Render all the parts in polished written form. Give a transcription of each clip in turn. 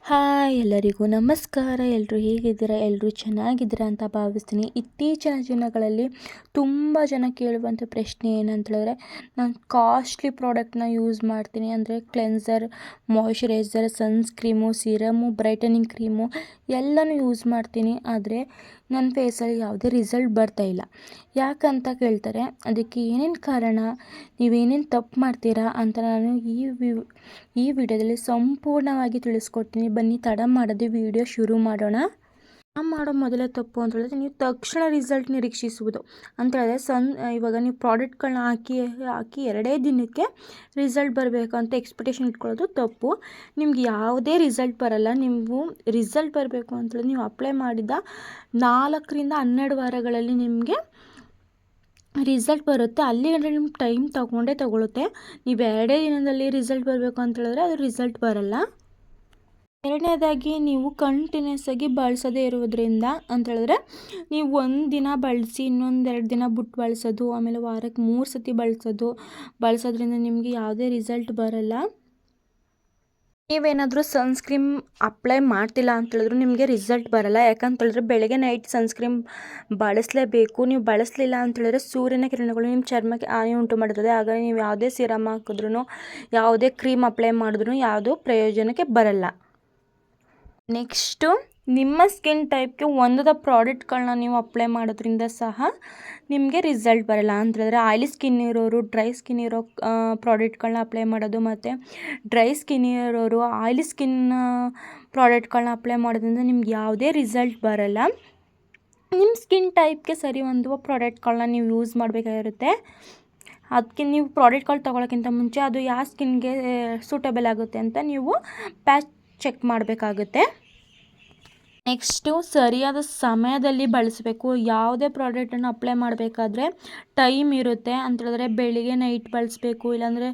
Hi ಎಲ್ಲರಿಗೂ ನಮಸ್ಕಾರ. ಎಲ್ಲರೂ ಹೇಗಿದ್ದೀರಾ? ಎಲ್ಲರೂ ಚೆನ್ನಾಗಿದ್ದೀರಾ ಅಂತ ಭಾವಿಸ್ತೀನಿ. ಇತ್ತೀಚಿನ ದಿನಗಳಲ್ಲಿ ತುಂಬ ಜನ ಕೇಳುವಂಥ ಪ್ರಶ್ನೆ ಏನಂತ ಹೇಳಿದ್ರೆ, ನಾನು ಕಾಸ್ಟ್ಲಿ ಪ್ರಾಡಕ್ಟ್ನ ಯೂಸ್ ಮಾಡ್ತೀನಿ, ಅಂದರೆ ಕ್ಲೆನ್ಸರ್, ಮಾಯ್ಶ್ಚರೈಸರ್, ಸನ್ಸ್ಕ್ರೀಮು, ಸಿರಮು, ಬ್ರೈಟನಿಂಗ್ ಕ್ರೀಮು ಎಲ್ಲನೂ ಯೂಸ್ ಮಾಡ್ತೀನಿ. ಆದರೆ ನನ್ನ ಫೇಸಲ್ಲಿ ಯಾವುದೇ ರಿಸಲ್ಟ್ ಬರ್ತಾ ಇಲ್ಲ. ಯಾಕಂತ ಕೇಳ್ತಾರೆ. ಅದಕ್ಕೆ ಏನೇನು ಕಾರಣ, ನೀವೇನೇನು ತಪ್ಪು ಮಾಡ್ತೀರಾ ಅಂತ ನಾನು ಈ ವಿಡಿಯೋದಲ್ಲಿ ಸಂಪೂರ್ಣವಾಗಿ ತಿಳಿಸ್ಕೊಡ್ತೀನಿ. ಬನ್ನಿ ತಡ ಮಾಡದೆ ವಿಡಿಯೋ ಶುರು ಮಾಡೋಣ. ನಾವು ಮಾಡೋ ಮೊದಲ ತಪ್ಪು ಅಂತ ಹೇಳಿದ್ರೆ, ನೀವು ತಕ್ಷಣ ರಿಸಲ್ಟ್ ನಿರೀಕ್ಷಿಸುವುದು ಅಂತ ಹೇಳಿದ್ರೆ, ಇವಾಗ ನೀವು ಪ್ರಾಡಕ್ಟ್ಗಳನ್ನ ಹಾಕಿ 2 ದಿನಕ್ಕೆ ರಿಸಲ್ಟ್ ಬರಬೇಕು ಅಂತ ಎಕ್ಸ್ಪೆಕ್ಟೇಷನ್ ಇಟ್ಕೊಳ್ಳೋದು ತಪ್ಪು. ನಿಮ್ಗೆ ಯಾವುದೇ ರಿಸಲ್ಟ್ ಬರಲ್ಲ. ನೀವು ರಿಸಲ್ಟ್ ಬರಬೇಕು ಅಂತೇಳಿ ನೀವು ಅಪ್ಲೈ ಮಾಡಿದ 4ರಿಂದ 12 ವಾರಗಳಲ್ಲಿ ನಿಮಗೆ ರಿಸಲ್ಟ್ ಬರುತ್ತೆ. ಅಲ್ಲಿಗಂದ್ರೆ ನಿಮ್ಗೆ ಟೈಮ್ ತಗೊಳುತ್ತೆ. ನೀವು 2 ದಿನದಲ್ಲಿ ರಿಸಲ್ಟ್ ಬರಬೇಕು ಅಂತ ಹೇಳಿದ್ರೆ ಅದು ರಿಸಲ್ಟ್ ಬರಲ್ಲ. ಎರಡನೇದಾಗಿ, ನೀವು ಕಂಟಿನ್ಯೂಸ್ ಆಗಿ ಬಳಸೋದೇ ಇರೋದ್ರಿಂದ ಅಂತ ಹೇಳಿದ್ರೆ, ನೀವು ಒಂದು ದಿನ ಬಳಸಿ ಇನ್ನೊಂದು 2 ದಿನ ಬಿಟ್ಟು ಬಳಸೋದು, ಆಮೇಲೆ ವಾರಕ್ಕೆ 3 ಸತಿ ಬಳಸೋದ್ರಿಂದ ನಿಮಗೆ ಯಾವುದೇ ರಿಸಲ್ಟ್ ಬರಲ್ಲ. ನೀವೇನಾದರೂ ಸನ್ಸ್ಕ್ರೀಮ್ ಅಪ್ಲೈ ಮಾಡ್ತಿಲ್ಲ ಅಂತೇಳಿದ್ರು ನಿಮಗೆ ರಿಸಲ್ಟ್ ಬರಲ್ಲ. ಯಾಕಂತೇಳಿದ್ರೆ ಬೆಳಗ್ಗೆ ನೈಟ್ ಸನ್ಸ್ಕ್ರೀಮ್ ಬಳಸಲೇಬೇಕು. ನೀವು ಬಳಸಲಿಲ್ಲ ಅಂತೇಳಿದ್ರೆ ಸೂರ್ಯನ ಕಿರಣಗಳು ನಿಮ್ಮ ಚರ್ಮಕ್ಕೆ ಹಾನಿ ಉಂಟು ಮಾಡುತ್ತದೆ. ಆಗ ನೀವು ಯಾವುದೇ ಸಿರಮ್ ಹಾಕಿದ್ರೂ, ಯಾವುದೇ ಕ್ರೀಮ್ ಅಪ್ಲೈ ಮಾಡಿದ್ರೂ ಯಾವುದೂ ಪ್ರಯೋಜನಕ್ಕೆ ಬರಲ್ಲ. ನೆಕ್ಸ್ಟು, ನಿಮ್ಮ ಸ್ಕಿನ್ ಟೈಪ್ಗೆ ಹೊಂದದ ಪ್ರಾಡಕ್ಟ್ಗಳನ್ನ ನೀವು ಅಪ್ಲೈ ಮಾಡೋದ್ರಿಂದ ಸಹ ನಿಮಗೆ ರಿಸಲ್ಟ್ ಬರಲ್ಲ. ಅಂತೇಳಿದ್ರೆ ಆಯಿಲಿ ಸ್ಕಿನ್ ಇರೋರು ಡ್ರೈ ಸ್ಕಿನ್ ಇರೋ ಪ್ರಾಡಕ್ಟ್ಗಳನ್ನ ಅಪ್ಲೈ ಮಾಡೋದು, ಮತ್ತು ಡ್ರೈ ಸ್ಕಿನ್ ಇರೋರು ಆಯಿಲಿ ಸ್ಕಿನ್ ಪ್ರಾಡಕ್ಟ್ಗಳನ್ನ ಅಪ್ಲೈ ಮಾಡೋದ್ರಿಂದ ನಿಮ್ಗೆ ಯಾವುದೇ ರಿಸಲ್ಟ್ ಬರಲ್ಲ. ನಿಮ್ಮ ಸ್ಕಿನ್ ಟೈಪ್ಗೆ ಸರಿ ಹೊಂದುವ ಪ್ರಾಡಕ್ಟ್ಗಳನ್ನ ನೀವು ಯೂಸ್ ಮಾಡಬೇಕಾಗಿರುತ್ತೆ. ಅದಕ್ಕೆ ನೀವು ಪ್ರಾಡಕ್ಟ್ಗಳು ತೊಗೊಳೋಕ್ಕಿಂತ ಮುಂಚೆ ಅದು ಯಾವ ಸ್ಕಿನ್ಗೆ ಸೂಟಬಲ್ ಆಗುತ್ತೆ ಅಂತ ನೀವು ಪ್ಯಾಚ್ ಚೆಕ್ ಮಾಡಬೇಕಾಗುತ್ತೆ. ನೆಕ್ಸ್ಟು, ಸರಿಯಾದ ಸಮಯದಲ್ಲಿ ಬಳಸಬೇಕು. ಯಾವುದೇ ಪ್ರಾಡಕ್ಟನ್ನು ಅಪ್ಲೈ ಮಾಡಬೇಕಾದ್ರೆ ಟೈಮ್ ಇರುತ್ತೆ. ಅಂತೇಳಿದ್ರೆ ಬೆಳಿಗ್ಗೆ ನೈಟ್ ಬಳಸಬೇಕು, ಇಲ್ಲಾಂದರೆ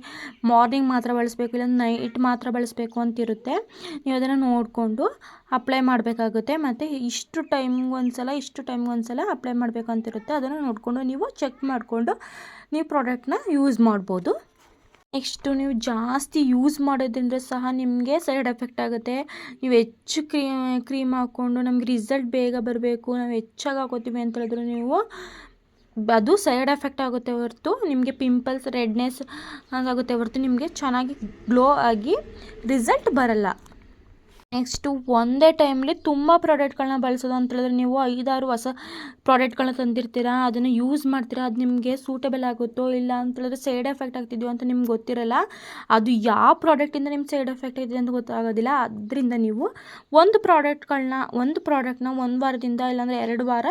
ಮಾರ್ನಿಂಗ್ ಮಾತ್ರ ಬಳಸಬೇಕು, ಇಲ್ಲಾಂದ್ರೆ ನೈಟ್ ಮಾತ್ರ ಬಳಸಬೇಕು ಅಂತಿರುತ್ತೆ. ನೀವು ಅದನ್ನು ನೋಡಿಕೊಂಡು ಅಪ್ಲೈ ಮಾಡಬೇಕಾಗುತ್ತೆ. ಮತ್ತು ಇಷ್ಟು ಟೈಮ್ಗೆ ಒಂದ್ಸಲ ಅಪ್ಲೈ ಮಾಡಬೇಕು ಅಂತಿರುತ್ತೆ. ಅದನ್ನು ನೋಡಿಕೊಂಡು ನೀವು ಚೆಕ್ ಮಾಡಿಕೊಂಡು ನೀವು ಪ್ರಾಡಕ್ಟ್ನ ಯೂಸ್ ಮಾಡ್ಬೋದು. ನೆಕ್ಸ್ಟು, ನೀವು ಜಾಸ್ತಿ ಯೂಸ್ ಮಾಡೋದ್ರಿಂದ ಸಹ ನಿಮಗೆ ಸೈಡ್ ಎಫೆಕ್ಟ್ ಆಗುತ್ತೆ. ನೀವು ಹೆಚ್ಚು ಕ್ರೀಮ್ ಹಾಕ್ಕೊಂಡು ನಮಗೆ ರಿಸಲ್ಟ್ ಬೇಗ ಬರಬೇಕು, ನಾವು ಹೆಚ್ಚಾಗಿ ಹಾಕೋತೀವಿ ಅಂತ ಹೇಳಿದ್ರು ಅದು ಸೈಡ್ ಎಫೆಕ್ಟ್ ಆಗುತ್ತೆ ಹೊರತು ನಿಮಗೆ ಪಿಂಪಲ್ಸ್, ರೆಡ್ನೆಸ್ ಆಗುತ್ತೆ ಹೊರತು ನಿಮಗೆ ಚೆನ್ನಾಗಿ ಗ್ಲೋ ಆಗಿ ರಿಸಲ್ಟ್ ಬರಲ್ಲ. ನೆಕ್ಸ್ಟು, ಒಂದೇ ಟೈಮ್ಲಿ ತುಂಬ ಪ್ರಾಡಕ್ಟ್ಗಳನ್ನ ಬಳಸೋದು ಅಂತ ಹೇಳಿದ್ರೆ, ನೀವು 5-6 ಹೊಸ ಪ್ರಾಡಕ್ಟ್ಗಳನ್ನ ತಂದಿರ್ತೀರ, ಅದನ್ನು ಯೂಸ್ ಮಾಡ್ತೀರಾ, ಅದು ನಿಮಗೆ ಸೂಟಬಲ್ ಆಗುತ್ತೋ ಇಲ್ಲ ಅಂತ ಹೇಳಿದ್ರೆ ಸೈಡ್ ಎಫೆಕ್ಟ್ ಆಗ್ತಿದೆಯೋ ಅಂತ ನಿಮ್ಗೆ ಗೊತ್ತಿರಲ್ಲ. ಅದು ಯಾವ ಪ್ರಾಡಕ್ಟಿಂದ ನಿಮ್ಗೆ ಸೈಡ್ ಎಫೆಕ್ಟ್ ಇದೆ ಅಂತ ಗೊತ್ತಾಗೋದಿಲ್ಲ. ಅದರಿಂದ ನೀವು ಒಂದು ಪ್ರಾಡಕ್ಟ್ನ 1 ವಾರದಿಂದ ಇಲ್ಲಾಂದರೆ 2 ವಾರ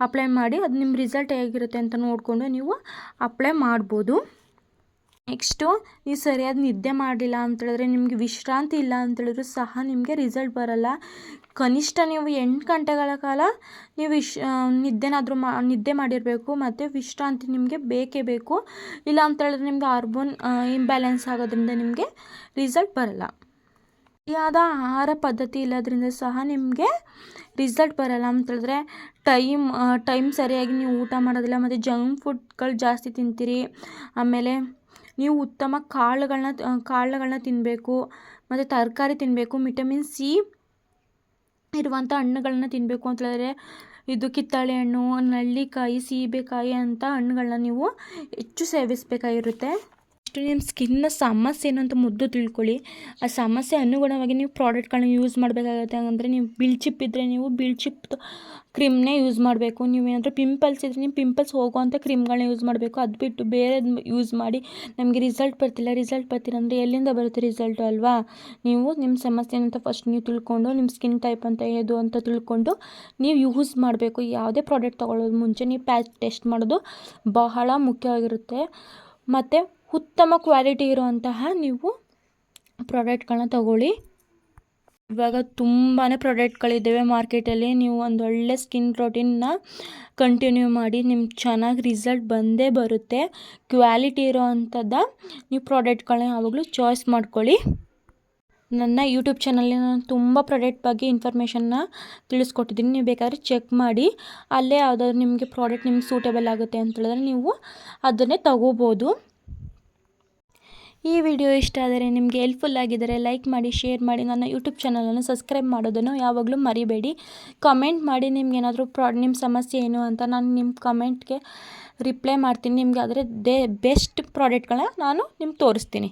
ಅಪ್ಲೈ ಮಾಡಿ, ಅದು ನಿಮ್ಮ ರಿಸಲ್ಟ್ ಹೇಗಿರುತ್ತೆ ಅಂತ ನೋಡಿಕೊಂಡು ನೀವು ಅಪ್ಲೈ ಮಾಡ್ಬೋದು. ನೆಕ್ಸ್ಟು, ನೀವು ಸರಿಯಾದ ನಿದ್ದೆ ಮಾಡಿಲ್ಲ ಅಂತೇಳಿದ್ರೆ, ನಿಮಗೆ ವಿಶ್ರಾಂತಿ ಇಲ್ಲ ಅಂತೇಳಿದ್ರು ಸಹ ನಿಮಗೆ ರಿಸಲ್ಟ್ ಬರಲ್ಲ. ಕನಿಷ್ಠ ನೀವು 8 ಗಂಟೆಗಳ ಕಾಲ ನೀವು ನಿದ್ದೆ ಮಾಡಿರಬೇಕು, ಮತ್ತು ವಿಶ್ರಾಂತಿ ನಿಮಗೆ ಬೇಕೇ ಬೇಕು. ಇಲ್ಲ ಅಂತೇಳಿದ್ರೆ ನಿಮಗೆ ಹಾರ್ಮೋನ್ ಇಂಬ್ಯಾಲೆನ್ಸ್ ಆಗೋದ್ರಿಂದ ನಿಮಗೆ ರಿಸಲ್ಟ್ ಬರಲ್ಲ. ಸರಿಯಾದ ಆಹಾರ ಪದ್ಧತಿ ಇಲ್ಲದ್ರಿಂದ ಸಹ ನಿಮಗೆ ರಿಸಲ್ಟ್ ಬರಲ್ಲ. ಅಂತೇಳಿದ್ರೆ ಟೈಮ್ ಸರಿಯಾಗಿ ನೀವು ಊಟ ಮಾಡೋದಿಲ್ಲ, ಮತ್ತು ಜಂಕ್ ಫುಡ್ಗಳು ಜಾಸ್ತಿ ತಿಂತೀರಿ. ಆಮೇಲೆ ನೀವು ಉತ್ತಮ ಕಾಳುಗಳನ್ನ ತಿನ್ನಬೇಕು, ಮತ್ತು ತರಕಾರಿ ತಿನ್ನಬೇಕು, ವಿಟಮಿನ್ ಸಿ ಇರುವಂಥ ಹಣ್ಣುಗಳನ್ನ ತಿನ್ನಬೇಕು. ಅಂತ ಹೇಳಿದ್ರೆ ಇದು ಕಿತ್ತಳೆ ಹಣ್ಣು, ನಳ್ಳಿಕಾಯಿ, ಸೀಬೆಕಾಯಿ ಅಂತ ಹಣ್ಣುಗಳನ್ನ ನೀವು ಹೆಚ್ಚು ಸೇವಿಸಬೇಕಾಗಿರುತ್ತೆ. ನಿಮ್ಮ ಸ್ಕಿನ್ನ ಸಮಸ್ಯೆ ಏನು ಅಂತ ಮೊದಲು ತಿಳ್ಕೊಳ್ಳಿ. ಆ ಸಮಸ್ಯೆ ಅನುಗುಣವಾಗಿ ನೀವು ಪ್ರಾಡಕ್ಟ್ಗಳನ್ನ ಯೂಸ್ ಮಾಡಬೇಕಾಗುತ್ತೆ. ಅಂದರೆ ನೀವು ಬಿಳ್ಚಿಪ್ ಇದ್ದರೆ ನೀವು ಬಿಳ್ಚಿಪ್ ಕ್ರೀಮ್ನೇ ಯೂಸ್ ಮಾಡಬೇಕು. ನೀವೇನಾದರೂ ಪಿಂಪಲ್ಸ್ ಇದ್ದರೆ ನೀವು ಪಿಂಪಲ್ಸ್ ಹೋಗುವಂಥ ಕ್ರೀಮ್ಗಳನ್ನ ಯೂಸ್ ಮಾಡಬೇಕು. ಅದು ಬಿಟ್ಟು ಬೇರೆದು ಯೂಸ್ ಮಾಡಿ ನಮಗೆ ರಿಸಲ್ಟ್ ಬರ್ತಿಲ್ಲ ಅಂದರೆ ಎಲ್ಲಿಂದ ಬರುತ್ತೆ ರಿಸಲ್ಟು ಅಲ್ವಾ? ನೀವು ನಿಮ್ಮ ಸಮಸ್ಯೆ ಏನಂತ ಫಸ್ಟ್ ನೀವು ತಿಳ್ಕೊಂಡು, ನಿಮ್ಮ ಸ್ಕಿನ್ ಟೈಪ್ ಅಂತ ಏದು ಅಂತ ತಿಳ್ಕೊಂಡು ನೀವು ಯೂಸ್ ಮಾಡಬೇಕು. ಯಾವುದೇ ಪ್ರಾಡಕ್ಟ್ ತೊಗೊಳ್ಳೋದು ಮುಂಚೆ ನೀವು ಪ್ಯಾಚ್ ಟೆಸ್ಟ್ ಮಾಡೋದು ಬಹಳ ಮುಖ್ಯವಾಗಿರುತ್ತೆ. ಮತ್ತು ಉತ್ತಮ ಕ್ವಾಲಿಟಿ ಇರುವಂತಹ ನೀವು ಪ್ರಾಡಕ್ಟ್ಗಳನ್ನ ತಗೊಳ್ಳಿ. ಇವಾಗ ತುಂಬಾ ಪ್ರಾಡಕ್ಟ್ಗಳಿದ್ದಾವೆ ಮಾರ್ಕೆಟಲ್ಲಿ. ನೀವು ಒಂದೊಳ್ಳೆ ಸ್ಕಿನ್ ರೋಟೀನ್ನ ಕಂಟಿನ್ಯೂ ಮಾಡಿ, ನಿಮ್ಗೆ ಚೆನ್ನಾಗಿ ರಿಸಲ್ಟ್ ಬಂದೇ ಬರುತ್ತೆ. ಕ್ವಾಲಿಟಿ ಇರೋ ಅಂಥದ್ದು ನೀವು ಪ್ರಾಡಕ್ಟ್ಗಳನ್ನ ಯಾವಾಗಲೂ ಚಾಯ್ಸ್ ಮಾಡ್ಕೊಳ್ಳಿ. ನನ್ನ ಯೂಟ್ಯೂಬ್ ಚಾನಲಲ್ಲಿ ನಾನು ತುಂಬ ಪ್ರಾಡಕ್ಟ್ ಬಗ್ಗೆ ಇನ್ಫಾರ್ಮೇಷನ್ನ ತಿಳಿಸ್ಕೊಟ್ಟಿದ್ದೀನಿ. ನೀವು ಬೇಕಾದರೆ ಚೆಕ್ ಮಾಡಿ. ಅಲ್ಲೇ ಯಾವುದಾದ್ರು ನಿಮಗೆ ಪ್ರಾಡಕ್ಟ್ ನಿಮ್ಗೆ ಸೂಟೇಬಲ್ ಆಗುತ್ತೆ ಅಂತ ಹೇಳಿದ್ರೆ ನೀವು ಅದನ್ನೇ ತಗೋಬೋದು. ಈ ವಿಡಿಯೋ ಇಷ್ಟ ಆದರೆ ನಿಮಗೆ ಹೆಲ್ಪ್ಫುಲ್ ಆಗಿದ್ದರೆ ಲೈಕ್ ಮಾಡಿ, ಶೇರ್ ಮಾಡಿ, ನನ್ನ ಯೂಟ್ಯೂಬ್ ಚಾನಲನ್ನು ಸಬ್ಸ್ಕ್ರೈಬ್ ಮಾಡೋದನ್ನು ಯಾವಾಗಲೂ ಮರಿಬೇಡಿ. ಕಮೆಂಟ್ ಮಾಡಿ ನಿಮ್ಗೇನಾದರೂ ನಿಮ್ಮ ಸಮಸ್ಯೆ ಏನು ಅಂತ. ನಾನು ನಿಮ್ಮ ಕಮೆಂಟ್ಗೆ ರಿಪ್ಲೈ ಮಾಡ್ತೀನಿ. ನಿಮಗೆ ಆದರೆ ಬೆಸ್ಟ್ ಪ್ರಾಡಕ್ಟ್ಗಳನ್ನ ನಾನು ನಿಮ್ಗೆ ತೋರಿಸ್ತೀನಿ.